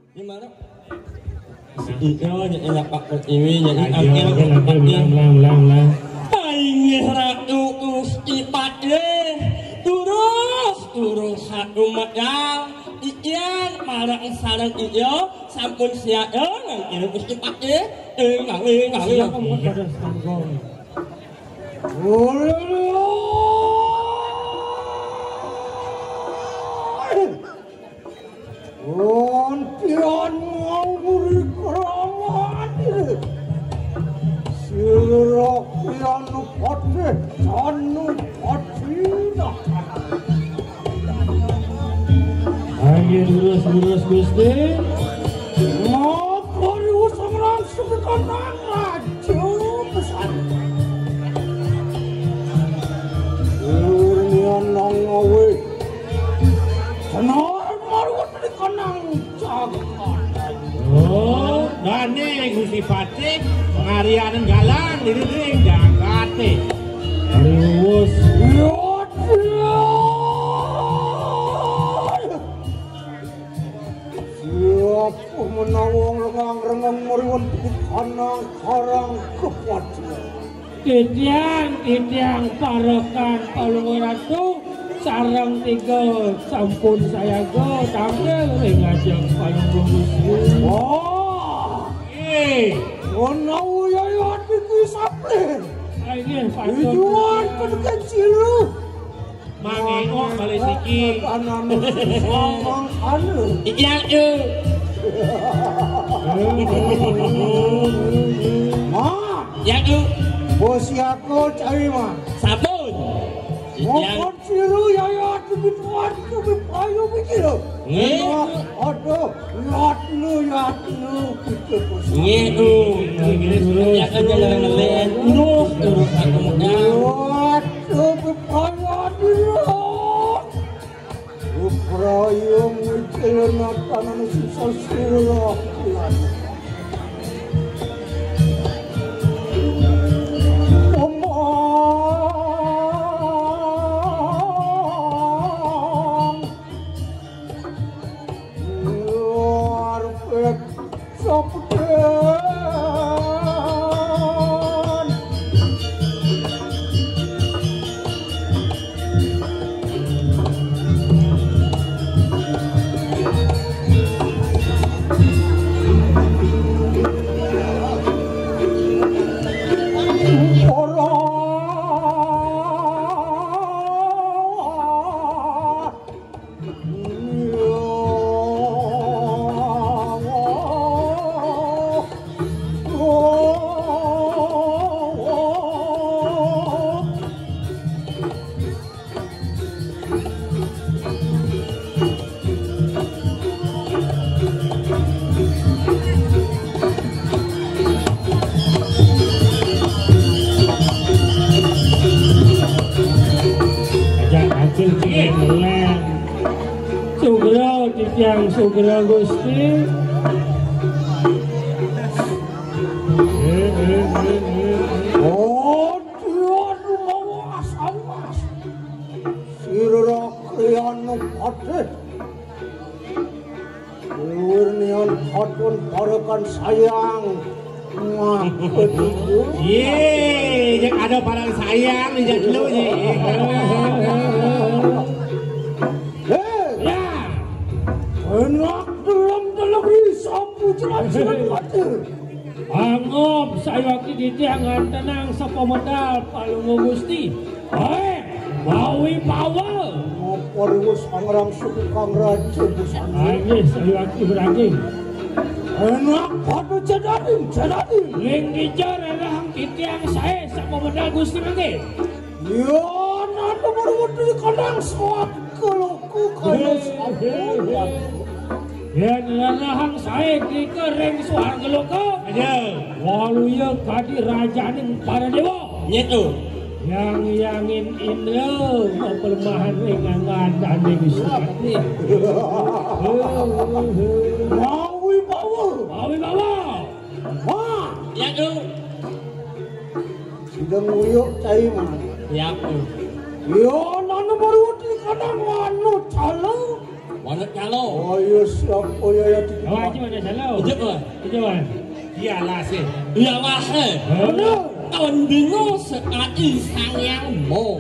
Gimana? Iyo nya Pak Pertiwi jadi akil lang. Aing ratu Gusti Patih turus umat yang ikian marang sareng iyo sampun siaeun nang Gusti Patih ngali kamu kada sanggong. Pion mau beri keramat Sirok pion pati Sanu pati Ayo lurus Gusti. Ngapa diusang langsung ke kanan Raja pesan Urnian nang ngawe Senar marwat di kanang jagat Oh, dane Gusti Patih pengarianan galang diri jagate. Lurus. Siapa menawang rengang meriwan di kanang karang kepatian. Titiang parokan Palungguh Ratu sarang tiga sampun saya go tampil ngajak Palungguh Gusti. Wah, menau yayat di saple. Ayo Tujuan kedekat siru. Mangengok balik siki. Kanan ngomong anu. Yang Ma, yang bos aku cari mah. sabun Ngomong siru yayat di tuan tu payu mikir. Aduh, yatnu kita bos. ngedu ya kan jalan ngelen turus aku modal Aduh, payu dulu. Uprayung mikir natanan sisa siru. Sugro Gusti. Oh, Tuhan mawas awas. Sirah krianu patih. Urnian patun parakan sayang. Yang ada parang sayang di jadlu ni. Enak dalam risapu jelas-jelas mati. Angop saya kitiangan tenang sapa modal Palungguh Gusti. Bawi bawa. Ngapa riwus angrang suku kang raja busana. Ayo saya beraging. Enak pada jadadim. Ling dijar elang kitiang saya sapa modal Gusti mangke. Ya, nanti baru di kandang suat kalau ku kaya sabuan. Ya nilahang saya di kering suar geloko. Aja. Walu ya kadi rajaning para dewa. nyetu Yang Indra pelemahan ringan dan Gusti Patih. Mawi bawa. Wah, yang tu sidang uyuk cai mah. ya Yo, nana baru di kandang manu calo. mana kalau. Oh iya siap. Oh iya ya. Awak aja mana jalo? Ujep lah. Kejawan. Iyalah sih. Iyalah Benar. Tandingo sekali sang yang mau.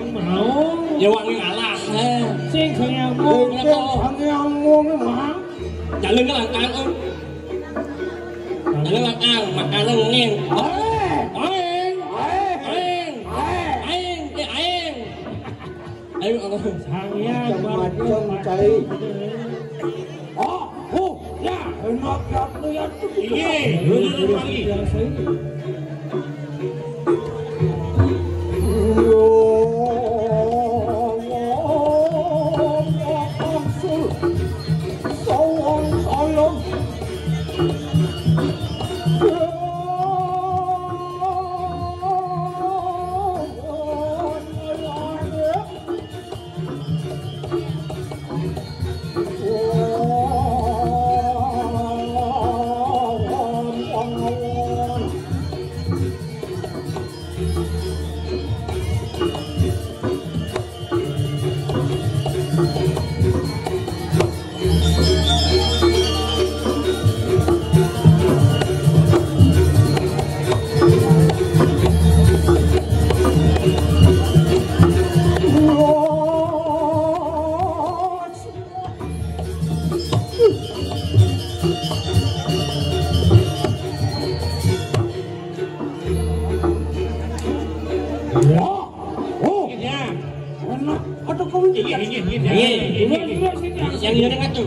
Mau. Ya wangi alah Sing yang mau. Yang mau memang. Jalan ke langkang om. Jalan langkang makanan ngeng. Aing. Ayo Allah. Sangyang Macam-macam cai. Ya enak ya lihat tuh. Iya, duduk lagi. Yang dia dengar tu.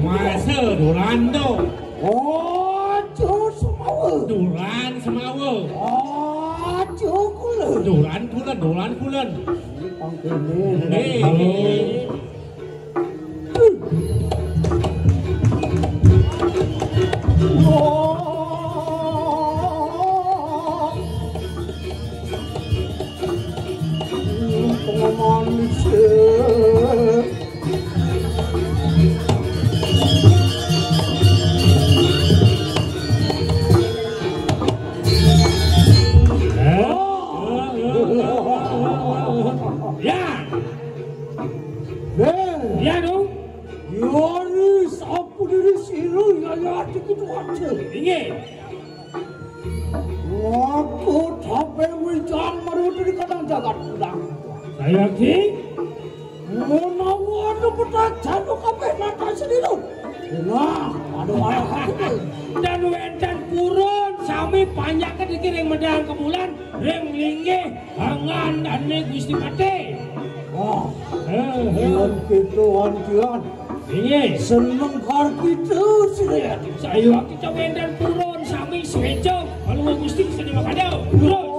Masa duran tu. Duran semawa. Duran kulen. Ya dong. Yoris, apa diri silu ya gitu aja. Ingin. Aku sampai wijan baru di kadang jagat pulang. Saya ki. Menawa ada petak jatuh kape mata sendiri. Nah, ada ayah aku. Dan wendan purun sami panjang ke dikiring medang ke bulan. Rem linggih, hangan dan Gusti Pate. Wah, yang kita antian. Ingin. Seneng kar kita sih. Saya kita wendan purun sami sejo. Kalau Gusti bisa dimakadau. Purun.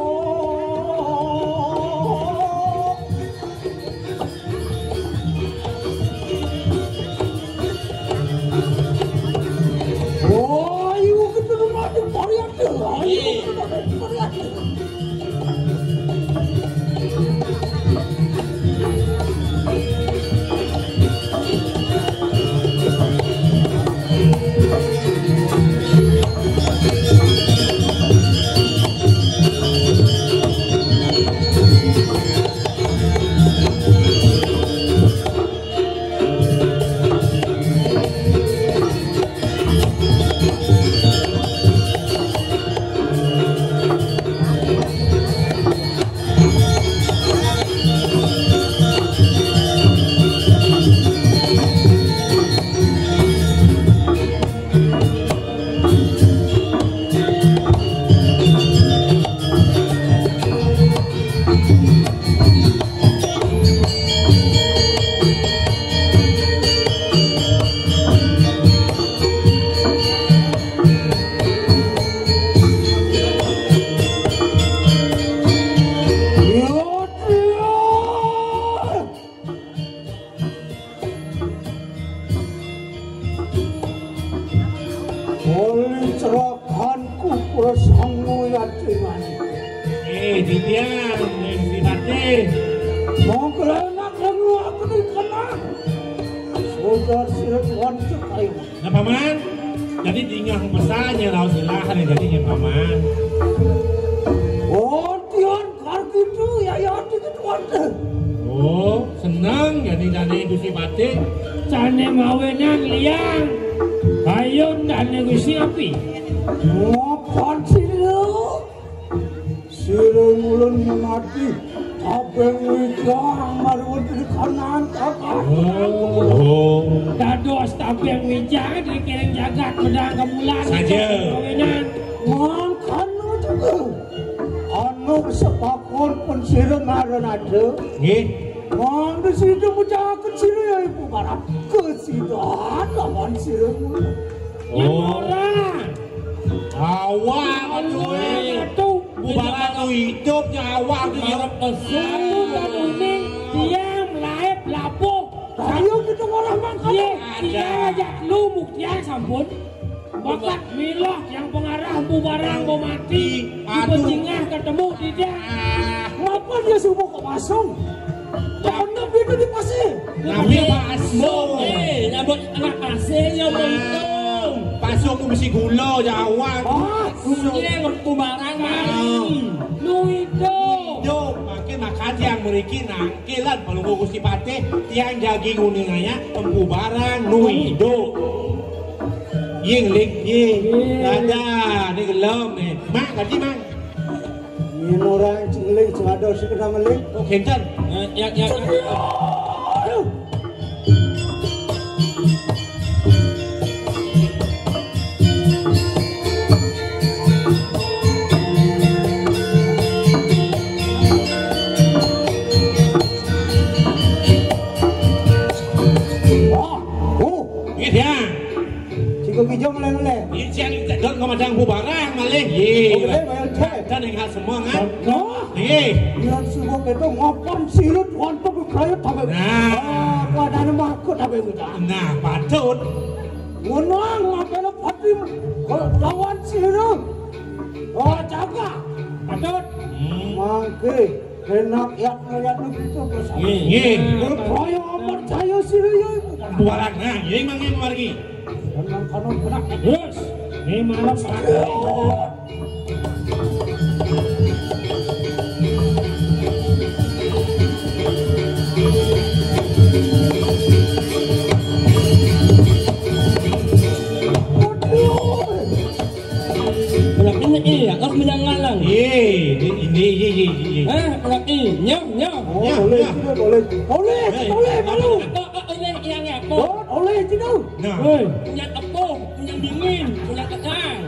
aku kula sangu yatingan. Didian, si Pati. Mau kelenak lalu aku dikena. Saudara Cirebon cekai. Nah paman, jadi tinggal pesannya lau silahkan ya jadinya paman. Oh, Tian kargitu ya dikit wante. Oh, senang jadi itu si Pati. Cane mawenan liang. Hayun dan negosi api. Ngapain sih lu? Sireng ulun menati. Abeng wijang marwun di kanan kakak. Oh. Dados tabeng wijang dikiring jagat pedang kemulan. Saja. Mawenan. Makan juga. Anu sepakon pun sireng ngaran ada. Nggih. Mang di situ bocah kecil ya ibu barang kesidahan lawan sireng. Orang. Awang Aduh. Bubaran hidup nyawa Harap Satu dan uning diam laep lapuk. Ayo kita orang makan. Ye, dia ajak lu muktian sampun. Bakat milah yang pengarah bubarang mau mati. Di pecingah ketemu tidak. Kenapa dia subuh kok masuk? Jangan nabi itu di pasir. Nabi Paso. Nabot anak asing yang berhitung. Paso aku mesti gula Jawa. Ini berkubaran mari. Lu itu. Yo, makin makan yang meriki nangkilan kalau Gusti Pati tiang daging uningnya pembubaran nuido. Ying lik ye. Ada ni gelem ni. Mak ganti mak. Ini orang cilik ada si kena melik. Oh kenten. Yang Aduh. Hijau meleleh. Yang don komadang bubarang malih. Ye. Dan yang semua kan. Ye. Yang semua itu ngapain sirut wanto berkaya tabe. Nah. Wadana makut tabe kita. Nah, patut. Ngunang ngapain pati lawan sirut. Oh jaga. Patut. Mangke. Enak yak begitu bersama. Ye. Berkaya percaya sirut. Bubarang. Nah, ye mangin margi. Tenang kanon benak. Terus. Ini malam pakai. iya, harus menyangalang. Ini. Berarti nyam. Boleh, malu. Yang apa? Boleh, tidak. Nah. Punya tepung, punya dingin, punya kacang.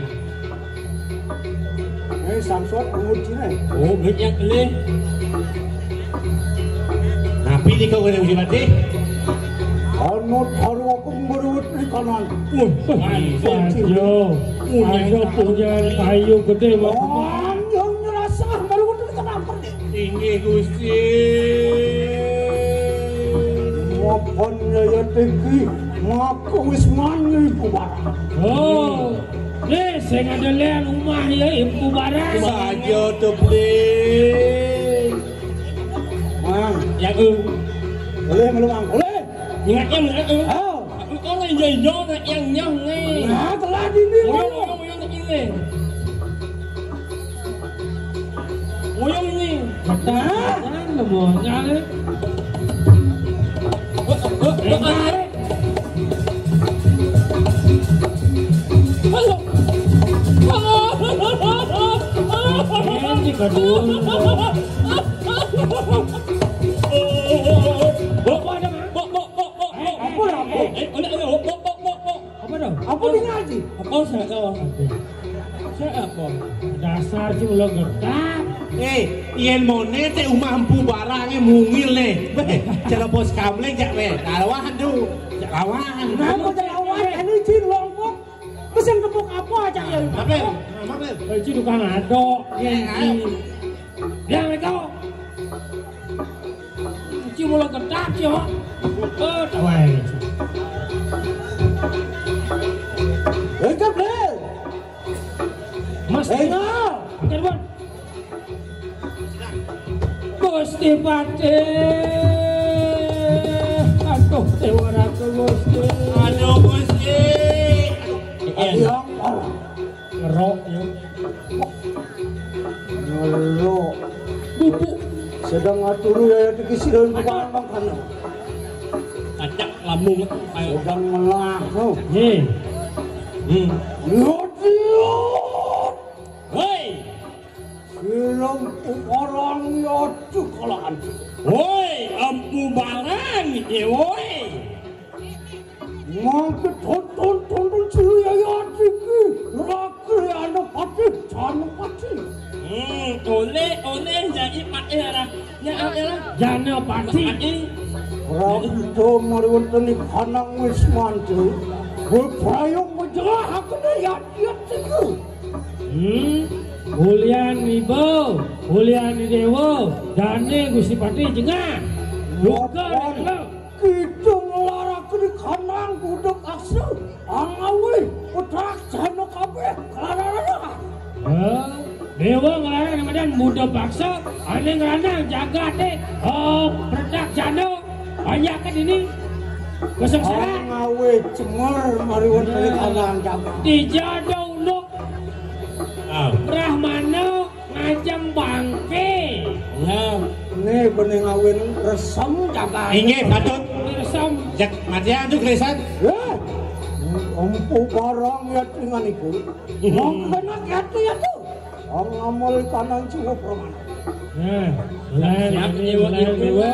Samsot penguji nih. Oh, beli yang beli. Tapi di kau kena uji mati. Anut haru aku berut di kanan. Ayo punya kayu gede banget. Yang ngerasa baru di kanan. Tinggi Gusti. Maafkan ya tinggi. Ngaku wis mani bubarang. Oh, le, saya ada lihat rumah ya ibu barang. Saja tu beli. Yang Boleh meluang, boleh. ingatnya Oh, orang jauh yang nyam nih. nah telah dini. Moyong ini. Moyong ini. Kata, lemahnya le. Ini kedua. Apa di ngaji? Apa saya apa? Dasar cuma getak. Yen monet te mampu barangnya mungil le. Cara bos kamleng jak we. Lawan tu. Jak lawan. Kenapa jelawan? Ini cin lombok. Pesen kebuk apa aja ya? Mabel. Itu tukang adok. Yang kau. Cuma getak cuma. Tawai. Lengkap deh. Mas Enggak. Telepon. Gusti Pati. Aduh, tewaraku Gusti. Aduh Gusti. Yang parah. Ngerok ya. Ngelok. Bubuk. Sedang ngatur ya dikisirin bukan makanan. Acak lambung ayo. Sedang melah. Hei. Yodiot. Hei. Silang orang yoduk kalaan. Woi, empu barang iki woi. Mangke tonton cilia yodik. Rakri anak pati, jangan pati. Oleh jadi pati lah. Ya lah. Jana Pati. Rakto mariwantani kanang wis mantu. Berprayong menjelah kena yat-yat itu. Ulian Ibu, Ulian Dewa, Dane Gusti Pati jengah. Luka lo. Kita ngelarak di kanang budak aksa. Angawi, putak jana kabeh. Kelarang. Dewa ngelarang namanya muda paksa, ane ngelarang jaga deh. Oh, perdak jano, banyak kan ini. Kesengsaraan. Angawi cemar mariwantani kanang jaga. Dijadau lo. Brahmana ngajeng bangke. Nah, Ini bening ngawin resem jaga. Inge patut. Resem. Jak matian tuh kelisan. Empu barang ya dengan ibu. Mengkenak ya tuh. Ang amal kanang jiwa permana. Nah, lain dewa.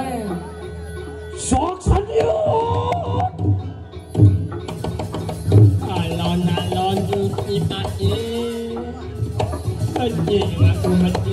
Sok sadiut. alon Gusti Pati. Anjing aku mati